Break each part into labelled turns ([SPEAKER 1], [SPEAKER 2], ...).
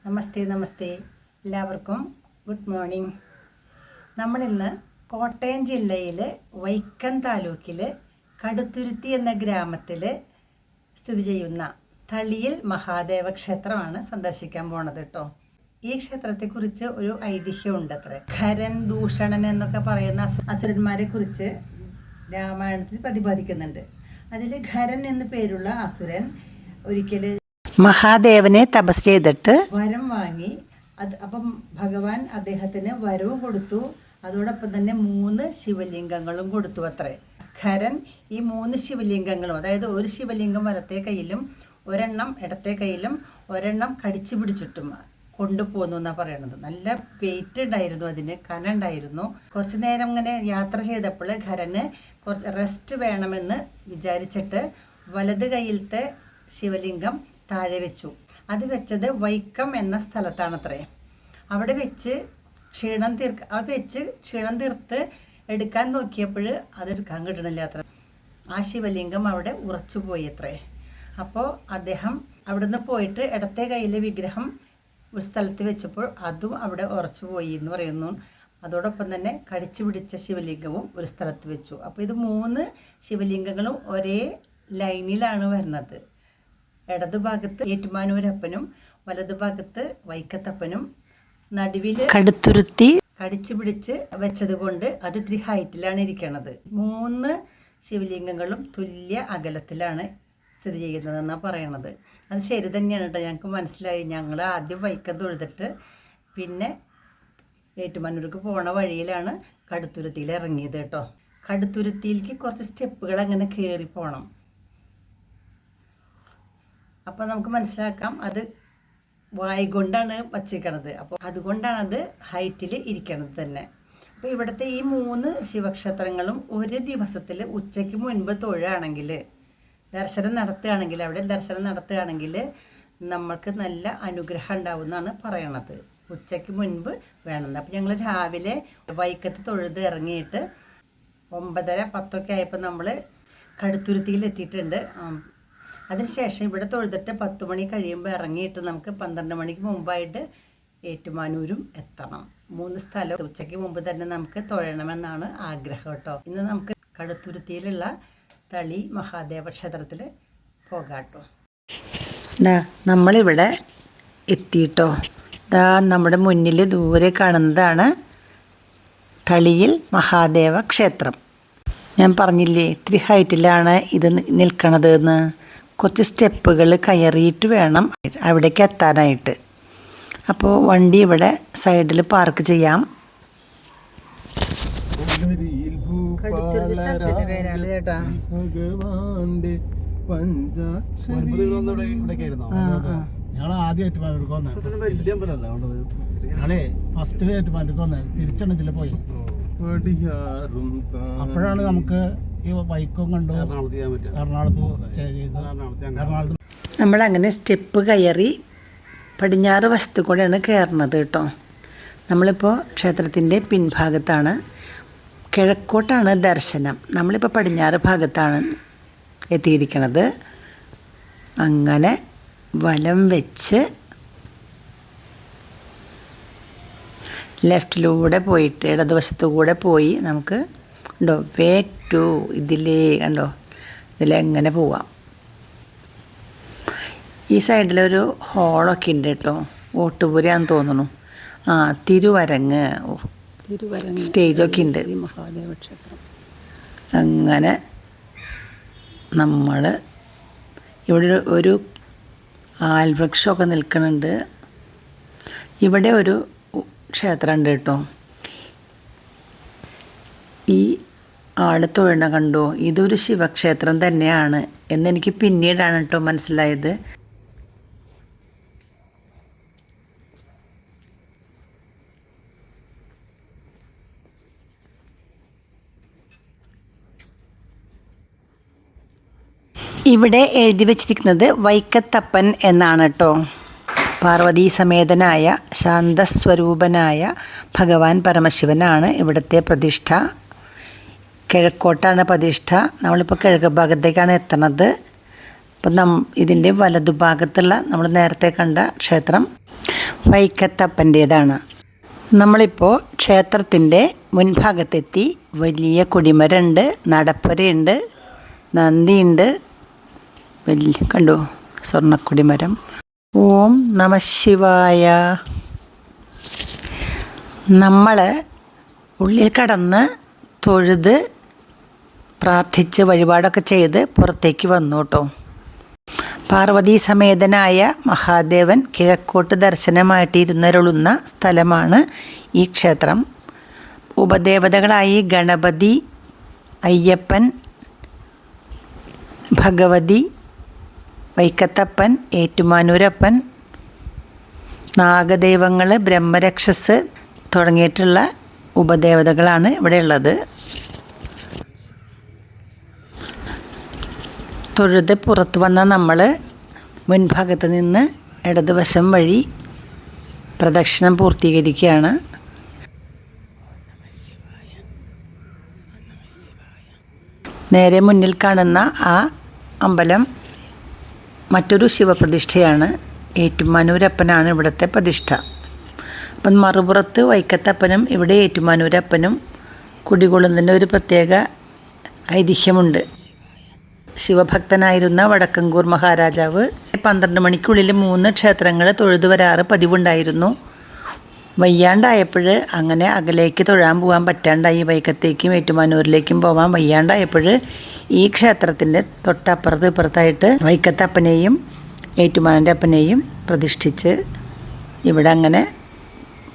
[SPEAKER 1] നമസ്തേ നമസ്തേ, എല്ലാവർക്കും good morning. നമ്മളിന്ന് കോട്ടയം ജില്ലയിൽ വൈക്കം താലൂക്കിൽ കടുത്തുരുത്തി എന്ന ഗ്രാമത്തിൽ സ്ഥിതി ചെയ്യുന്ന തളിയിൽ മഹാദേവ ക്ഷേത്രമാണ് സന്ദർശിക്കാൻ പോണത് കേട്ടോ. ഈ ക്ഷേത്രത്തെക്കുറിച്ച് ഒരു ഐതിഹ്യമുണ്ട് അത്രേ. ഖരൻ, ദൂഷണൻ എന്നൊക്കെ പറയുന്ന അസുരന്മാരെ കുറിച്ച് രാമായണത്തിൽ പ്രതിപാദിക്കുന്നുണ്ട്. അതിൽ ഖരൻ എന്നു പേരുള്ള അസുരൻ ഒരിക്കൽ മഹാദേവനെ തപസ് ചെയ്തിട്ട് വരം വാങ്ങി. അപ്പം ഭഗവാൻ അദ്ദേഹത്തിന് വരവും കൊടുത്തു, അതോടൊപ്പം തന്നെ 3 ശിവലിംഗങ്ങളും കൊടുത്തു അത്രേ. ഖരൻ ഈ 3 ശിവലിംഗങ്ങളും, അതായത് ഒരു ശിവലിംഗം വലത്തെ കയ്യിലും ഒരെണ്ണം ഇടത്തെ കയ്യിലും ഒരെണ്ണം കടിച്ചു പിടിച്ചിട്ടും കൊണ്ടുപോകുന്നു എന്നാണ് പറയണത്. നല്ല വെയിറ്റ് ഉണ്ടായിരുന്നു, അതിന് കനം ഉണ്ടായിരുന്നു. കുറച്ച് നേരം ഇങ്ങനെ യാത്ര ചെയ്തപ്പോൾ ഖരന് കുറച്ച് റെസ്റ്റ് വേണമെന്ന് വിചാരിച്ചിട്ട് വലത് കയ്യിലത്തെ ശിവലിംഗം താഴെ വെച്ചു. അത് വെച്ചത് വൈക്കം എന്ന സ്ഥലത്താണത്രേ. അവിടെ വെച്ച് ക്ഷീണം തീർത്ത് എടുക്കാൻ നോക്കിയപ്പോൾ അതെടുക്കാൻ കിട്ടണില്ല അത്ര. ആ ശിവലിംഗം അവിടെ ഉറച്ചു പോയി അത്രേ. അപ്പോൾ അദ്ദേഹം അവിടുന്ന് പോയിട്ട് ഇടത്തെ കയ്യിലെ വിഗ്രഹം ഒരു സ്ഥലത്ത് വെച്ചപ്പോൾ അതും അവിടെ ഉറച്ചു പോയി എന്ന് പറയുന്നു. അതോടൊപ്പം തന്നെ കടിച്ചു പിടിച്ച ശിവലിംഗവും ഒരു സ്ഥലത്ത് വെച്ചു. അപ്പോൾ ഇത് 3 ശിവലിംഗങ്ങളും ഒരേ ലൈനിലാണ് വരുന്നത്. ഇടതുഭാഗത്ത് ഏറ്റുമാനൂരപ്പനും വലതുഭാഗത്ത് വൈക്കത്തപ്പനും നടുവിൽ കടുത്തുരുത്തി കടിച്ചു പിടിച്ച് വെച്ചത് കൊണ്ട് അത് ഇത്തിരി ഹൈറ്റിലാണ് ഇരിക്കണത്. 3 ശിവലിംഗങ്ങളും തുല്യ അകലത്തിലാണ് സ്ഥിതി ചെയ്യുന്നതെന്നാണ് പറയണത്. അത് ശരി തന്നെയാണ് കേട്ടോ. ഞങ്ങൾക്ക് മനസ്സിലായി. ഞങ്ങൾ ആദ്യം വൈക്കം തൊഴുതിട്ട് പിന്നെ ഏറ്റുമാനൂർക്ക് പോണ വഴിയിലാണ് കടുത്തുരുത്തിയിൽ ഇറങ്ങിയത് കേട്ടോ. കടുത്തുരുത്തിയിലേക്ക് കുറച്ച് സ്റ്റെപ്പുകൾ അങ്ങനെ കയറി പോകണം. അപ്പോൾ നമുക്ക് മനസ്സിലാക്കാം അത് വായിക്കൊണ്ടാണ് വച്ചിരിക്കണത്. അപ്പോൾ അതുകൊണ്ടാണ് അത് ഹൈറ്റിൽ ഇരിക്കണത് തന്നെ. അപ്പോൾ ഇവിടുത്തെ ഈ 3 ശിവക്ഷേത്രങ്ങളും ഒരു ദിവസത്തിൽ ഉച്ചയ്ക്ക് മുൻപ് തൊഴുകയാണെങ്കിൽ, ദർശനം നടത്തുകയാണെങ്കിൽ നമ്മൾക്ക് നല്ല അനുഗ്രഹം ഉണ്ടാവുമെന്നാണ് പറയണത്. ഉച്ചയ്ക്ക് മുൻപ് വേണമെന്ന്. അപ്പോൾ ഞങ്ങൾ രാവിലെ വൈക്കത്ത് തൊഴുത് ഇറങ്ങിയിട്ട് 9:10 ആയപ്പോൾ നമ്മൾ കടുത്തുരുത്തിയിൽ എത്തിയിട്ടുണ്ട്. അതിനുശേഷം ഇവിടെ തൊഴുതിട്ട് 10 മണി കഴിയുമ്പോൾ ഇറങ്ങിയിട്ട് നമുക്ക് 12 മണിക്ക് മുമ്പായിട്ട് ഏറ്റുമാനൂരും എത്തണം. 3 സ്ഥലം ഉച്ചയ്ക്ക് മുമ്പ് തന്നെ നമുക്ക് തൊഴണമെന്നാണ് ആഗ്രഹം കേട്ടോ. ഇന്ന് നമുക്ക് കടുത്തുരുത്തിയിലുള്ള തളി മഹാദേവ ക്ഷേത്രത്തിൽ പോകാട്ടോ. നമ്മളിവിടെ എത്തിയിട്ടോ. നമ്മുടെ മുന്നിൽ ദൂരെ കാണുന്നതാണ് തളിയിൽ മഹാദേവ ക്ഷേത്രം. ഞാൻ പറഞ്ഞില്ലേ ഇത്തിരി ഹൈറ്റിലാണ് ഇത് നിൽക്കണത് എന്ന്. കുറച്ച് സ്റ്റെപ്പുകൾ കയറിയിട്ട് വേണം അവിടേക്ക് എത്താനായിട്ട്. അപ്പോൾ വണ്ടി ഇവിടെ സൈഡിൽ പാർക്ക് ചെയ്യാം.
[SPEAKER 2] ഞങ്ങൾ ആദ്യമായിട്ട് തിരിച്ചെണ്ണത്തില് പോയി. അപ്പോഴാണ് നമുക്ക് ഈ വൈക്കം കണ്ടു എറണാകുളത്ത്.
[SPEAKER 1] നമ്മളങ്ങനെ സ്റ്റെപ്പ് കയറി പടിഞ്ഞാറ് വശത്ത് കൂടെയാണ് കയറുന്നത് കേട്ടോ. നമ്മളിപ്പോൾ ക്ഷേത്രത്തിൻ്റെ പിൻഭാഗത്താണ്. കിഴക്കോട്ടാണ് ദർശനം. നമ്മളിപ്പോൾ പടിഞ്ഞാറ് ഭാഗത്താണ് എത്തിയിരിക്കുന്നത്. അങ്ങനെ വലം വെച്ച് ലെഫ്റ്റിലൂടെ പോയിട്ട് ഇടതുവശത്തു കൂടെ പോയി നമുക്ക് കണ്ടോ വേ ടു ഇതിലെങ്ങനെ പോവാം. ഈ സൈഡിലൊരു ഹോളൊക്കെ ഉണ്ട് കേട്ടോ. ഓട്ടുപുരയാന്ന് തോന്നുന്നു. തിരുവരങ്ങ് സ്റ്റേജൊക്കെ ഉണ്ട്. മഹാദേവ ക്ഷേത്രം. അങ്ങനെ നമ്മൾ ഇവിടെ ഒരു ആൽവൃക്ഷമൊക്കെ നിൽക്കുന്നുണ്ട്. ഇവിടെ ഒരു ക്ഷേത്രം ഉണ്ട് കേട്ടോ. ഈ ആള് തൊഴണ കണ്ടോ, ഇതൊരു ശിവക്ഷേത്രം തന്നെയാണ് എന്നെനിക്ക് പിന്നീടാണ് കേട്ടോ മനസ്സിലായത്. ഇവിടെ എഴുതി വച്ചിരിക്കുന്നത് വൈക്കത്തപ്പൻ എന്നാണ് കേട്ടോ. പാർവതീ സമേതനായ ശാന്തസ്വരൂപനായ ഭഗവാൻ പരമശിവനാണ് ഇവിടുത്തെ പ്രതിഷ്ഠ. കിഴക്കോട്ടാണ് പ്രതിഷ്ഠ. നമ്മളിപ്പോൾ കിഴക്ക് ഭാഗത്തേക്കാണ് എത്തണത്. അപ്പം ഇതിൻ്റെ വലതുഭാഗത്തുള്ള നമ്മൾ നേരത്തെ കണ്ട ക്ഷേത്രം വൈക്കത്തപ്പൻ്റേതാണ്. നമ്മളിപ്പോൾ ക്ഷേത്രത്തിൻ്റെ മുൻഭാഗത്തെത്തി. വലിയ കൊടിമരമുണ്ട്, നടപ്പരയുണ്ട്, നന്ദിയുണ്ട്. വലിയ കണ്ടോ സ്വർണ്ണക്കൊടിമരം. ഓം നമഃ ശിവായ. നമ്മൾ ഉള്ളിൽ കടന്ന് തൊഴുത് പ്രാർത്ഥിച്ച് വഴിപാടൊക്കെ ചെയ്ത് പുറത്തേക്ക് വന്നു കേട്ടോ. പാർവതീ സമേതനായ മഹാദേവൻ കിഴക്കോട്ട് ദർശനമായിട്ട് ഇരുന്നരുളുന്ന സ്ഥലമാണ് ഈ ക്ഷേത്രം. ഉപദേവതകളായി ഗണപതി, അയ്യപ്പൻ, ഭഗവതി, വൈക്കത്തപ്പൻ, ഏറ്റുമാനൂരപ്പൻ, നാഗദൈവങ്ങൾ, ബ്രഹ്മരക്ഷസ് തുടങ്ങിയിട്ടുള്ള ഉപദേവതകളാണ് ഇവിടെ ഉള്ളത്. തൊഴുത് പുറത്ത് വന്ന നമ്മൾ മുൻഭാഗത്ത് നിന്ന് ഇടതുവശം വഴി പ്രദക്ഷിണം പൂർത്തീകരിക്കുകയാണ്. നേരെ മുന്നിൽ കാണുന്ന ആ അമ്പലം മറ്റൊരു ശിവപ്രതിഷ്ഠയാണ്. ഏറ്റുമാനൂരപ്പനാണ് ഇവിടുത്തെ പ്രതിഷ്ഠ. അപ്പം മറുപുറത്ത് വൈക്കത്തപ്പനും ഇവിടെ ഏറ്റുമാനൂരപ്പനും കുടികൊള്ളുന്നതിൻ്റെ ഒരു പ്രത്യേക ഐതിഹ്യമുണ്ട്. ശിവഭക്തനായിരുന്ന വടക്കങ്കൂർ മഹാരാജാവ് 12 മണിക്കുള്ളിൽ 3 ക്ഷേത്രങ്ങൾ തൊഴുതു വരാറ് പതിവുണ്ടായിരുന്നു. വയ്യാണ്ടായപ്പോൾ അങ്ങനെ അകലേക്ക് തൊഴാൻ പോകാൻ പറ്റാണ്ടായി. വൈക്കത്തേക്കും ഏറ്റുമാനൂരിലേക്കും പോകാൻ വയ്യാണ്ടായപ്പോൾ ഈ ക്ഷേത്രത്തിൻ്റെ തൊട്ടപ്പുറത്ത് ഇപ്പുറത്തായിട്ട് വൈക്കത്തപ്പനെയും ഏറ്റുമാനൂൻ്റെ അപ്പനെയും പ്രതിഷ്ഠിച്ച് ഇവിടെ അങ്ങനെ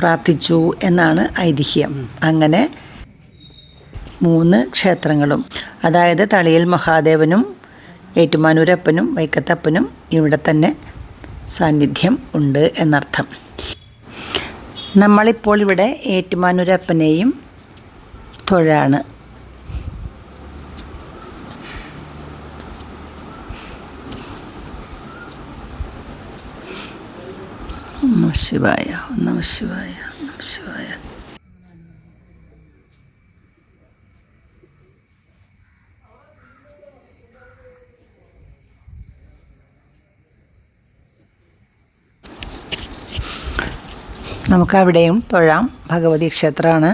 [SPEAKER 1] പ്രാർത്ഥിച്ചു എന്നാണ് ഐതിഹ്യം. അങ്ങനെ 3 ക്ഷേത്രങ്ങളും, അതായത് തളിയിൽ മഹാദേവനും ഏറ്റുമാനൂരപ്പനും വൈക്കത്തപ്പനും ഇവിടെ തന്നെ സാന്നിധ്യം ഉണ്ട് എന്നർത്ഥം. നമ്മളിപ്പോൾ ഇവിടെ ഏറ്റുമാനൂരപ്പനെയും തൊഴാണ്. നമഃ ശിവായ, നമഃ ശിവായ, നമഃ ശിവായ. നമുക്കവിടെയും തൊഴാം. ഭഗവതി ക്ഷേത്രമാണ്.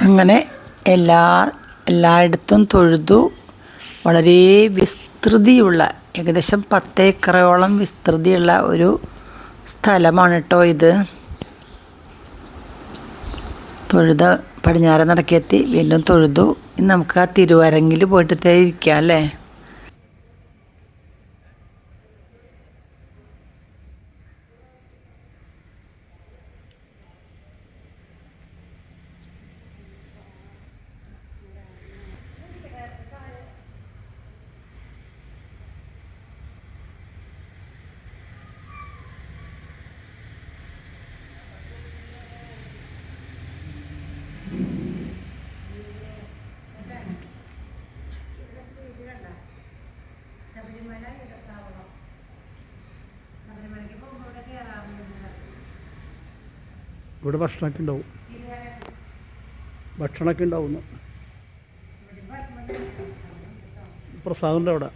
[SPEAKER 1] അങ്ങനെ എല്ലായിടത്തും തൊഴുതു. വളരെ വിസ്തൃതിയുള്ള, ഏകദേശം 10 ഏക്കറോളം വിസ്തൃതിയുള്ള ഒരു സ്ഥലമാണ് കേട്ടോ ഇത്. തൊഴുത പടിഞ്ഞാറ് നടക്കെത്തി വീണ്ടും തൊഴുതു. ഇനി നമുക്ക് ആ തിരുവരങ്ങിൽ പോയിട്ട് ഇരിക്കാം അല്ലേ.
[SPEAKER 2] ഇവിടെ ഭക്ഷണമൊക്കെ ഉണ്ടാവും. ഭക്ഷണമൊക്കെ ഉണ്ടാവുന്നു. പ്രസാദമുണ്ട് അവിടെ.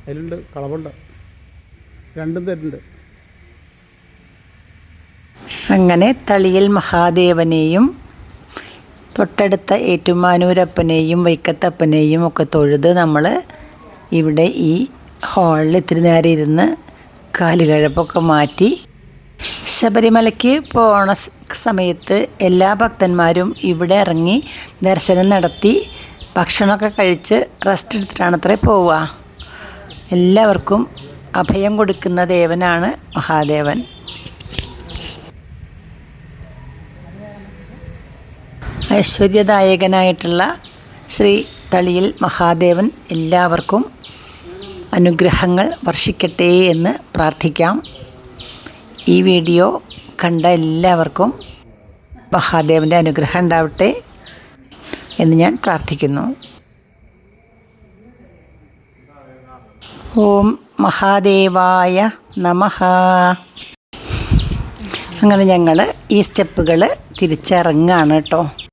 [SPEAKER 2] അതിലുണ്ട്, കളവുണ്ട്, രണ്ടും തരുന്നുണ്ട്.
[SPEAKER 1] അങ്ങനെ തളിയിൽ മഹാദേവനെയും തൊട്ടടുത്ത ഏറ്റുമാനൂരപ്പനെയും വൈക്കത്തപ്പനെയും ഒക്കെ തൊഴുത് നമ്മൾ ഇവിടെ ഈ ഹാളിൽ ഇത്തിരി നേരം ഇരുന്ന് കാലുകഴപ്പൊക്കെ മാറ്റി ശബരിമലയ്ക്ക് പോണ സമയത്ത് എല്ലാ ഭക്തന്മാരും ഇവിടെ ഇറങ്ങി ദർശനം നടത്തി ഭക്ഷണമൊക്കെ കഴിച്ച് റെസ്റ്റ് എടുത്തിട്ടാണത്രേ പോവുക. എല്ലാവർക്കും അഭയം കൊടുക്കുന്ന ദേവനാണ് മഹാദേവൻ. ഐശ്വര്യദായകനായിട്ടുള്ള ശ്രീ തളിയിൽ മഹാദേവൻ എല്ലാവർക്കും അനുഗ്രഹങ്ങൾ വർഷിക്കട്ടെ എന്ന് പ്രാർത്ഥിക്കാം. ഈ വീഡിയോ കണ്ട എല്ലാവർക്കും മഹാദേവൻ്റെ അനുഗ്രഹം ഉണ്ടാവട്ടെ എന്ന് ഞാൻ പ്രാർത്ഥിക്കുന്നു. ഓം മഹാദേവായ നമഃ. അങ്ങനെ ഞങ്ങൾ ഈ സ്റ്റെപ്പുകൾ തിരിച്ചിറങ്ങുകയാണ് കേട്ടോ.